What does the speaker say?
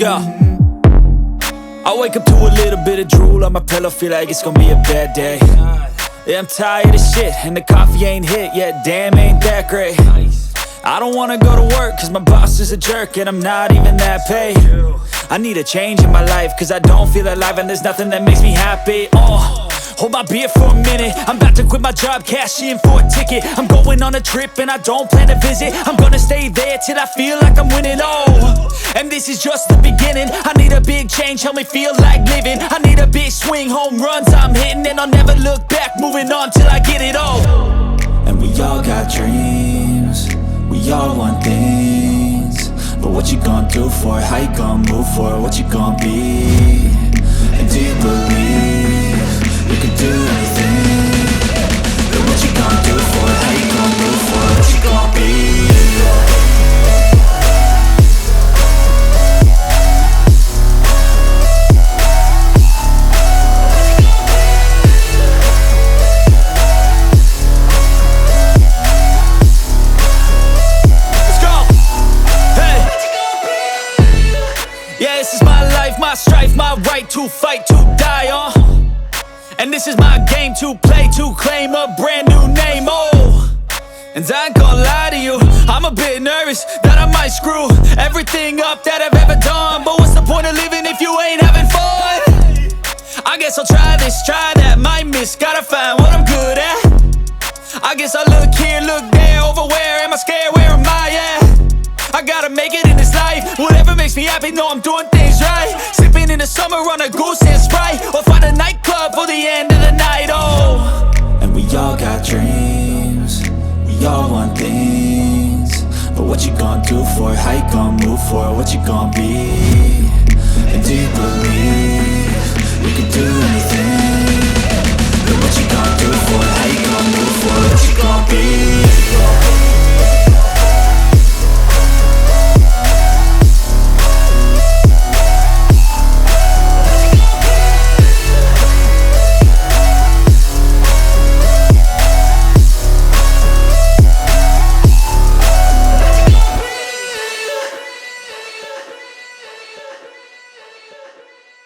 go. I wake up to a little bit of drool on my pillow, feel like it's gonna be a bad day. Yeah, I'm tired of shit, and the coffee ain't hit yet, damn, ain't that great. I don't wanna go to work, cause my boss is a jerk, and I'm not even that paid. I need a change in my life, cause I don't feel alive, and there's nothing that makes me happy. Hold my beer for a minute, I'm about to quit my job, cash in for a ticket. I'm going on a trip and I don't plan to visit. I'm gonna stay there till I feel like I'm winning, and this is just the beginning. I need a big change, help me feel like living. I need a big swing, home runs I'm hitting, and I'll never look back, moving on till I get it all. And we all got dreams, we all want things, but what you gonna do for it? How you gonna move for it? What you gonna be? And do you believe you can do anything? But what you gonna do for it? How you gonna move for it? What you gonna be? My strife, my right to fight, to die on. And this is my game to play, to claim a brand new name, And I ain't gonna lie to you, I'm a bit nervous that I might screw everything up that I've ever done. But what's the point of living if you ain't having fun? I guess I'll try this, try that, might miss, gotta find what I'm good at. I guess I look here, look there, over where am I scared, where am I at? I gotta make it in this life, whatever makes me happy, know I'm doing things right. Sipping in the summer on a goose and Sprite, or find a nightclub up for the end of the night, oh. And we all got dreams, we all want things, but what you gonna do for it? How you gonna move for it? What you gonna be? And do you believe you can do anything? But what you gonna do for it? How you gonna move for it? What you gonna be?